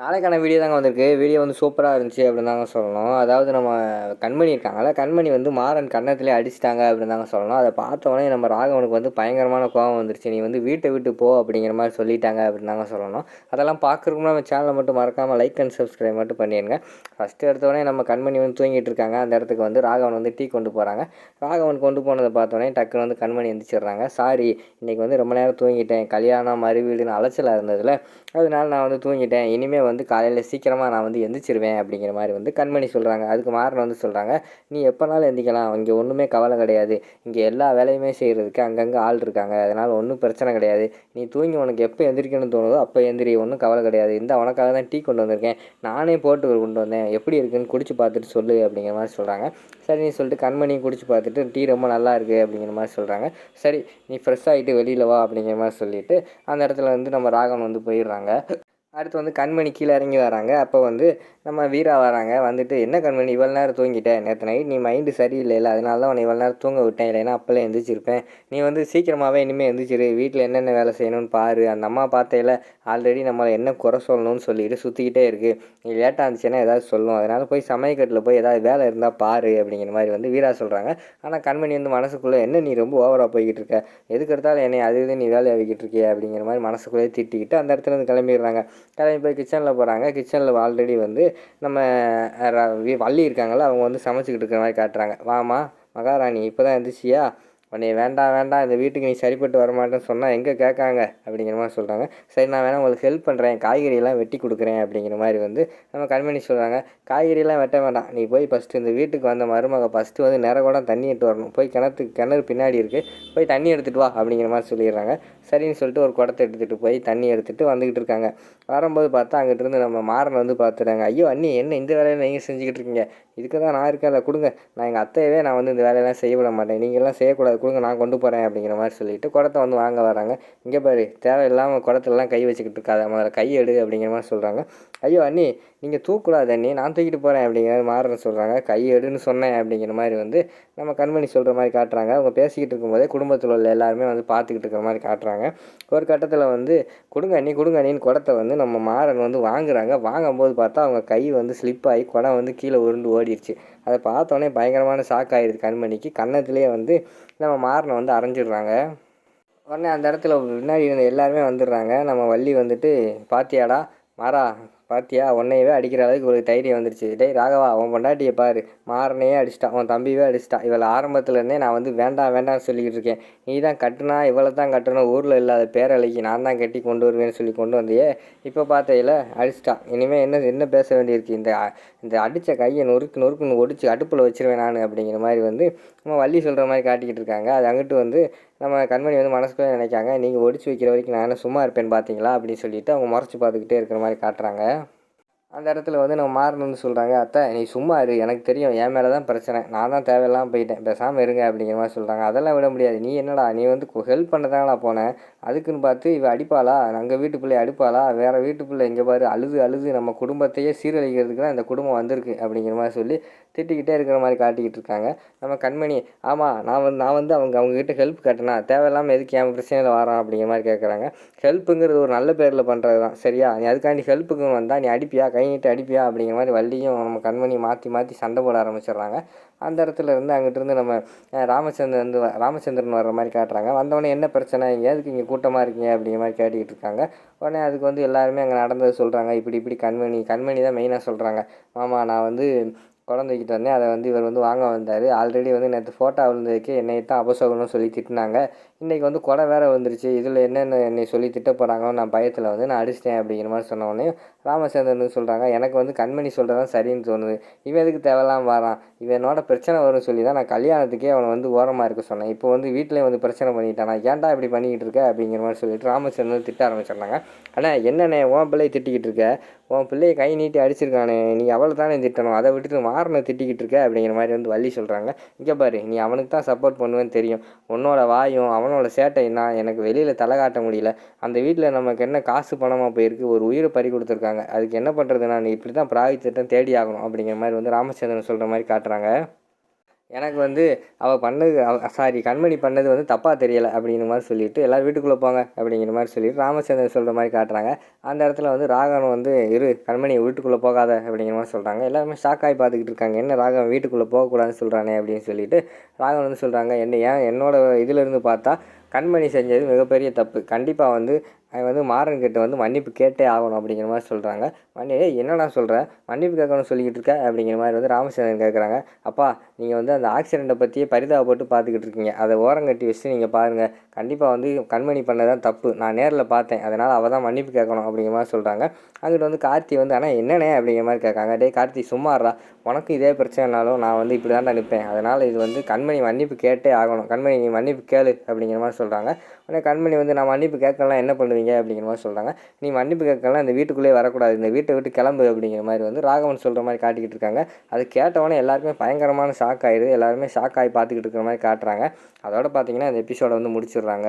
நாளைக்கான வீடியோ தாங்க வந்திருக்கு. வீடியோ வந்து சூப்பராக இருந்துச்சு அப்படின்னு தாங்க சொல்லணும். அதாவது நம்ம கண்மணி இருக்காங்கல்ல, கண்மணி வந்து மாறன் கன்னத்திலே அடிச்சிட்டாங்க அப்படின்னு தாங்க சொல்லணும். அதை பார்த்தோன்னே நம்ம ராகவனுக்கு வந்து பயங்கரமான கோவம் வந்துருச்சு. நீ வந்து வீட்டை விட்டு போ அப்படிங்கிற மாதிரி சொல்லிட்டாங்க அப்படின்னு தாங்க சொல்லணும். அதெல்லாம் பார்க்குறதுக்கு நம்ம சேனலை மட்டும் மறக்காமல் லைக் அண்ட் சப்ஸ்கிரைப் மட்டும் பண்ணிடுங்க. ஃபஸ்ட்டு எடுத்தோடனே நம்ம கண்மணி வந்து தூங்கிட்டு இருக்காங்க. அந்த இடத்துக்கு வந்து ராகவன் வந்து டீ கொண்டு போகிறாங்க. ராகவன் கொண்டு போனதை பார்த்தோன்னே டக்குன்னு வந்து கண்மணி எந்திரிச்சிடுறாங்க. சாரி, இன்றைக்கி வந்து ரொம்ப நேரம் தூங்கிட்டேன், கல்யாணம் மறுவீடுன்னு அலைச்சலாக இருந்ததில், அதனால நான் வந்து தூங்கிட்டேன். இனிமேல் வந்து காலையில் சீக்கிரமாக நான் வந்து எந்திரிச்சிருவேன் அப்படிங்கிற மாதிரி வந்து கண்மணி சொல்கிறாங்க. அதுக்கு மாறன் வந்து சொல்கிறாங்க, நீ எப்போனாலும் எந்திக்கலாம், இங்கே ஒன்றுமே கவலை கிடையாது, இங்கே எல்லா வேலையுமே செய்கிறதுக்கு அங்கங்கே ஆள் இருக்காங்க, அதனால் ஒன்றும் பிரச்சனை கிடையாது. நீ தூங்கி உனக்கு எப்போ எந்திரிக்கணும்னு தோணுதோ அப்போ எந்திரி, ஒன்றும் கவலை கிடையாது. இந்த உனக்காக தான் டீ கொண்டு வந்திருக்கேன், நானே போட்டு கொண்டு வந்தேன், எப்படி இருக்குன்னு குடிச்சு பார்த்துட்டு சொல்லு அப்படிங்கிற மாதிரி சொல்கிறாங்க. சரின்னு சொல்லிட்டு கண்மணியும் குடிச்சு பார்த்துட்டு டீ ரொம்ப நல்லா இருக்குது அப்படிங்கிற மாதிரி சொல்கிறாங்க. சரி, நீ ஃப்ரெஷ் ஆகிட்டு வெளியில் வா அப்படிங்கிற மாதிரி சொல்லிவிட்டு அந்த இடத்துல வந்து நம்ம ராகவன் வந்து போயிடுறாங்க. அடுத்து வந்து கண்மணி கீழே இறங்கி வராங்க. அப்போ வந்து நம்ம வீரா வராங்க. வந்துட்டு, என்ன கண்மணி இவ்வளோ நேரம் தூங்கிட்டேன், நேற்று நைட் நீ மைண்டு சரியில்லைல்ல, அதனால தான் உன்னை இவ்வளோ நேரம் தூங்க விட்டேன், இல்லைன்னா அப்போல்லாம் எந்திரிச்சிருப்பேன். நீ வந்து சீக்கிரமாகவே இனிமேல் எந்திரிச்சிரு, வீட்டில் என்னென்ன வேலை செய்யணும்னு பாரு, அந்த அம்மா பார்த்தையில ஆல்ரெடி நம்மளை என்ன குறை சொல்லணும்னு சொல்லிட்டு சுற்றிக்கிட்டே இருக்குது, நீ லேட்டாக இருந்துச்சுன்னா ஏதாவது சொல்லும், அதனால் போய் சமையக்கட்டில் போய் ஏதாவது வேலை இருந்தால் பாரு அப்படிங்கிற மாதிரி வந்து வீரா சொல்கிறாங்க. ஆனால் கண்மணி வந்து மனசுக்குள்ளே, என்ன நீ ரொம்ப ஓவராக போய்கிட்டு இருக்க, எதுக்கு எடுத்தாலும் என்னை அது இது நீ வேலையை வைக்கிட்டு இருக்கிய அப்படிங்கிற மாதிரி மனசுக்குள்ளேயே திட்டிக்கிட்டு அந்த இடத்துல இருந்து கிளம்பிடுறாங்க. கிளம்பி போய் கிச்சனில் போகிறாங்க. கிச்சனில் ஆல்ரெடி வந்து நம்ம வள்ளி இருக்காங்கள்ல, அவங்க வந்து சமைச்சிக்கிட்டு இருக்கிற மாதிரி காட்டுறாங்க. வாமா மகாராணி, இப்போ தான் எந்திரிச்சியா, உன்னை வேண்டாம் வேண்டாம் இந்த வீட்டுக்கு நீ சரிப்பட்டு வரமாட்டேன்னு சொன்னால் எங்கே கேட்காங்க அப்படிங்கிற மாதிரி சொல்கிறாங்க. சரி, நான் வேணால் உங்களுக்கு ஹெல்ப் பண்ணுறேன், காய்கறியெல்லாம் வெட்டி கொடுக்குறேன் அப்படிங்கிற மாதிரி வந்து நம்ம கண்மணி சொல்கிறாங்க. காய்கறியெல்லாம் வெட்ட வேண்டாம், நீ போய் ஃபஸ்ட்டு இந்த வீட்டுக்கு வந்த மருமக ஃபஸ்ட்டு வந்து நிறகுடம் தண்ணி எடுத்து வரணும், போய் கிணறு பின்னாடி இருக்குது, போய் தண்ணி எடுத்துகிட்டு வா அப்படிங்கிற மாதிரி சொல்லிடுறாங்க. சரின்னு சொல்லிட்டு ஒரு குடத்தை எடுத்துகிட்டு போய் தண்ணி எடுத்துகிட்டு வந்துக்கிட்டு இருக்காங்க. வரும்போது பார்த்தா அங்கிட்டிருந்து நம்ம மாறன் வந்து பார்த்துறாங்க. ஐயோ அண்ணி, என்ன இந்த வேலையை நீங்கள் செஞ்சுக்கிட்டு இருக்கீங்க, இதுக்கு தான் நான் இருக்கேன்ல, கொடுங்க, நான் எங்கள் அத்தையவே நான் வந்து இந்த வேலையெல்லாம் செய்ய விட மாட்டேன், நீங்கள்லாம் செய்யக்கூடாது, கொடுங்க, நான் கொண்டு போகிறேன் அப்படிங்கிற மாதிரி சொல்லிவிட்டு குடத்தை வந்து வாங்க வராங்க. இங்கே பாரு, தேவையில்லாமல் குடத்துலலாம் கை வச்சுக்கிட்டு இருக்காத, முதல்ல கை எடு அப்படிங்கிற மாதிரி சொல்கிறாங்க. ஐயோ அண்ணி, நீங்கள் தூக்கூடாது அண்ணி, நான் தூக்கிட்டு போகிறேன் அப்படிங்கிற மாதிரி மாறன் சொல்கிறாங்க. கை எடுன்னு சொன்னேன் அப்படிங்கிற மாதிரி வந்து நம்ம கண்மணி சொல்கிற மாதிரி காட்டுறாங்க. அவங்க பேசிக்கிட்டு இருக்கும்போதே குடும்பத்தில் உள்ள எல்லாருமே வந்து பார்த்துக்கிட்டு இருக்கிற மாதிரி காட்டுறாங்க. ஒரு கட்டத்தில் வந்து, கொடுங்க அண்ணின்னு குடத்தை வந்து நம்ம மாறன் வந்து வாங்குறாங்க. வாங்கும்போது பார்த்தா அவங்க கை வந்து ஸ்லிப் ஆகி குடம் வந்து கீழே உருண்டு ஓடிடுச்சு. அதை பார்த்தோன்னே பயங்கரமான ஷாக் ஆகிடுது கண்மணிக்கு. கன்னத்துலேயே வந்து நம்ம மாறனை வந்து அரைஞ்சிடுறாங்க. உடனே அந்த இடத்துல முன்னாடி இருந்த எல்லாருமே வந்துடுறாங்க. நம்ம வள்ளி வந்துட்டு, பாத்தியாடா மாறா, பாத்தியா, உன்னையவே அடிக்கிற அளவுக்கு ஒரு தைரியம் வந்துருச்சு, டேய் ராகவா, உன் பொண்டாட்டியை பாரு, மாறனையே அடிச்சிட்டான், உன் தம்பியவே அடிச்சிட்டான், இவளை ஆரம்பத்துலேருந்தே நான் வந்து வேண்டாம் வேண்டாம்னு சொல்லிக்கிட்டு இருக்கேன், நீ தான் கட்டுனா, இவளை தான் கட்டணும், ஊரில் இல்லாத பேரலைக்கு நான் தான் கட்டி கொண்டு வருவேன்னு சொல்லி கொண்டு வந்தியே, இப்போ பார்த்தையில அடிச்சிட்டான், இனிமேல் என்ன பேச வேண்டியிருக்கு, இந்த அடித்த கையை நொறுக்குன்னு ஒடிச்சு அடுப்பில் வச்சிருவேன் நான் அப்படிங்கிற மாதிரி வந்து நம்ம வள்ளி சொல்கிற மாதிரி காட்டிக்கிட்டு இருக்காங்க. அது அங்கிட்டு வந்து நம்ம கண்மணி வந்து மனசுக்குள்ளே நினைக்காங்க, நீங்கள் ஒடிச்சு வைக்கிற வரைக்கும் நான் என்ன சும்மா இருப்பேன்னு பார்த்தீங்களா அப்படின்னு சொல்லிட்டு அவங்க முறைச்சி பார்த்துக்கிட்டே இருக்கிற மாதிரி காட்டுறாங்க. அந்த இடத்துல வந்து நம்ம மாறன் வந்து சொல்கிறாங்க, அத்தை நீ சும்மா இரு, எனக்கு தெரியும் என் மேலே தான் பிரச்சனை, நான் தான் தேவையில்லாமல் போயிட்டேன், பேசாமல் இருங்க அப்படிங்கிற மாதிரி சொல்கிறாங்க. அதெல்லாம் விட முடியாது, நீ என்னடா, நீ வந்து ஹெல்ப் பண்ணதாங்களா போனேன், அதுக்குன்னு பார்த்து இவ அடிப்பாளா, அங்கே வீட்டு பிள்ளை அடிப்பாளா, வேறு வீட்டு பிள்ளை இங்கே பாரு அழுது நம்ம குடும்பத்தையே சீரழிக்கிறதுக்கு தான் இந்த குடும்பம் வந்திருக்கு அப்படிங்கிற மாதிரி சொல்லி திட்டிக்கிட்டே இருக்கிற மாதிரி காட்டிக்கிட்டு இருக்காங்க. நம்ம கண்மணி, ஆமாம் நான் வந்து அவங்ககிட்ட ஹெல்ப் கேட்டேனா, தேவையில்லாமல் எதுக்கு என் பிரச்சனையில் வரான் அப்படிங்கிற மாதிரி கேட்குறாங்க. ஹெல்ப்புங்கிறது ஒரு நல்ல பேரில் பண்ணுறது தான், சரியா, நீ அதுக்காண்டி ஹெல்ப்புக்கு வந்தால் நீ அடிப்பியா, கை நீட்டு அடிப்பியா அப்படிங்கிற மாதிரி வள்ளியும் நம்ம கண்மணி மாற்றி சண்டை போட ஆரம்பிச்சிடுறாங்க. அந்த இடத்துல இருந்து அங்கிட்டிருந்து நம்ம ராமச்சந்திரன் வர்ற மாதிரி காட்டுறாங்க. வந்தவொடனே, என்ன பிரச்சனை, இங்கே எதுக்கு இங்கே கூட்டமாக இருக்கீங்க அப்படிங்கிற மாதிரி கேட்டுக்கிட்டு இருக்காங்க. உடனே அதுக்கு வந்து எல்லாருமே அங்கே நடந்தது சொல்கிறாங்க. இப்படி கண்மணி தான் மெயினாக சொல்கிறாங்க. மாமா, நான் வந்து குடம் தூக்கிட்டு வந்தேன், அதை வந்து இவர் வந்து வாங்க வந்தார், ஆல்ரெடி வந்து நேற்று ஃபோட்டோ விழுந்ததுக்கு என்னை தான் அபசகுனம் சொல்லி திட்டினாங்க, இன்றைக்கி வந்து குடம் வேறு வந்துருச்சு, இதில் என்னென்ன என்னை சொல்லி திட்ட போகிறாங்களோ நான் பயத்தில் வந்து நான் அடிச்சிட்டேன் அப்படிங்கிற மாதிரி சொன்னோடனே ராமச்சந்திரன் சொல்கிறாங்க, எனக்கு வந்து கண்மணி சொல்கிறதான் சரின்னு தோணுது, இவன் எதுக்கு தேவையில்லாமல் வரான், இவனோட பிரச்சனை வரும்னு சொல்லி தான் நான் கல்யாணத்துக்கே அவனை வந்து ஓரமாக இருக்க சொன்னேன், இப்போ வந்து வீட்டிலே வந்து பிரச்சனை பண்ணிட்டானா, ஏன்டா இப்படி பண்ணிக்கிட்டு இருக்க அப்படிங்கிற மாதிரி சொல்லிட்டு ராமச்சந்திரன் திட்ட ஆரம்பிச்சிடுறாங்க. ஆனால் என்னென்ன உன் பிள்ளையை திட்டிக்கிட்டு இருக்க, உன் பிள்ளையை கை நீட்டி அடிச்சிருக்கானே, நீ அவளை தானே திட்டணும், அதை விட்டுட்டு மாறனை திட்டிக்கிட்டு இருக்க அப்படிங்கிற மாதிரி வந்து வள்ளி சொல்கிறாங்க. இங்கே பாரு, நீ அவனுக்கு தான் சப்போர்ட் பண்ணுவேன்னு தெரியும், உன்னோட வாயும் அவனோட சேட்டைன்னா எனக்கு வெளியில் தலை காட்ட முடியல, அந்த வீட்டில் நமக்கு என்ன காசு பணமாக போயிருக்கு, ஒரு உயிரை பறி கொடுத்துருக்காங்க, அதுக்கு என்ன பண்ணுறது, நான் இப்படி தான் பிராயத்திட்டம் தேடி ஆகணும் அப்படிங்கிற மாதிரி வந்து ராமச்சந்திரன் சொல்கிற மாதிரி காட்டுறாங்க. எனக்கு வந்து அவள் பண்ணது சாரி கண்மணி பண்ணது வந்து தப்பாக தெரியலை அப்படிங்கிற மாதிரி சொல்லிவிட்டு எல்லோரும் வீட்டுக்குள்ளே போங்க அப்படிங்கிற மாதிரி சொல்லிவிட்டு ராமச்சந்திரன் சொல்கிற மாதிரி காட்டுறாங்க. அந்த இடத்துல வந்து ராகவன் வந்து கண்மணி வீட்டுக்குள்ளே போகாத அப்படிங்கிற மாதிரி சொல்கிறாங்க. எல்லாருமே ஷாக்காகி பார்த்துக்கிட்டு இருக்காங்க. என்ன ராகவன் வீட்டுக்குள்ளே போகக்கூடாதுன்னு சொல்கிறானே அப்படின்னு சொல்லிட்டு ராகவன் வந்து சொல்கிறாங்க, என்னோட இதிலேருந்து பார்த்தா கண்மணி செஞ்சது மிகப்பெரிய தப்பு. கண்டிப்பாக வந்து அவன் வந்து மாறன் கிட்ட வந்து மன்னிப்பு கேட்டே ஆகணும் அப்படிங்கிற மாதிரி சொல்கிறாங்க. என்னடா சொல்கிற, மன்னிப்பு கேட்கணும்னு சொல்லிக்கிட்டு இருக்க அப்படிங்கிற மாதிரி வந்து ராமச்சந்திரன் கேட்குறாங்க. அப்பா, நீங்கள் வந்து அந்த ஆக்சிடெண்ட்டை பற்றியே பரிதாபப்பட்டு பார்த்துக்கிட்டு இருக்கீங்க. அதை ஓரங்கட்டி வச்சு நீங்கள் பாருங்கள். கண்டிப்பாக வந்து கண்மணி பண்ணதான் தப்பு. நான் நேரில் பார்த்தேன். அதனால் அவள் தான் மன்னிப்பு கேட்கணும் அப்படிங்கிற மாதிரி சொல்கிறாங்க. அங்கிட்டு வந்து கார்த்தி வந்து ஆனால் என்னண்ணே அப்படிங்கிற மாதிரி கேட்காங்க. டேய் கார்த்தி சும்மாறா, உனக்கும் இதே பிரச்சனைனாலும் நான் வந்து இப்படி தான்டா நிற்பேன். அதனால் இது வந்து கண்மணி மன்னிப்பு கேட்டே ஆகணும். கண்மணி நீ மன்னிப்பு கேளு அப்படிங்கிற மாதிரி சொல்கிறாங்க. உடனே கண்மணி வந்து நான் மன்னிப்பு கேட்கலாம் என்ன பண்ணுவீங்க அப்படிங்கிற மாதிரி சொல்கிறாங்க. நீ மன்னிப்பு கேட்கலாம் இந்த வீட்டுக்குள்ளேயே வரக்கூடாது, இந்த வீட்டை விட்டு கிளம்பு அப்படிங்கிற மாதிரி வந்து ராகவன் சொல்கிற மாதிரி காட்டிக்கிட்டு இருக்காங்க. அது கேட்டவொடனே எல்லாருக்குமே பயங்கரமான ஷாக் ஆகிடுது. எல்லாருமே ஷாக் ஆகி பார்த்துக்கிட்டு இருக்கிற மாதிரி காட்டுறாங்க. அதோட பார்த்தீங்கன்னா இந்த எபிசோடை வந்து முடிச்சிடுறாங்க.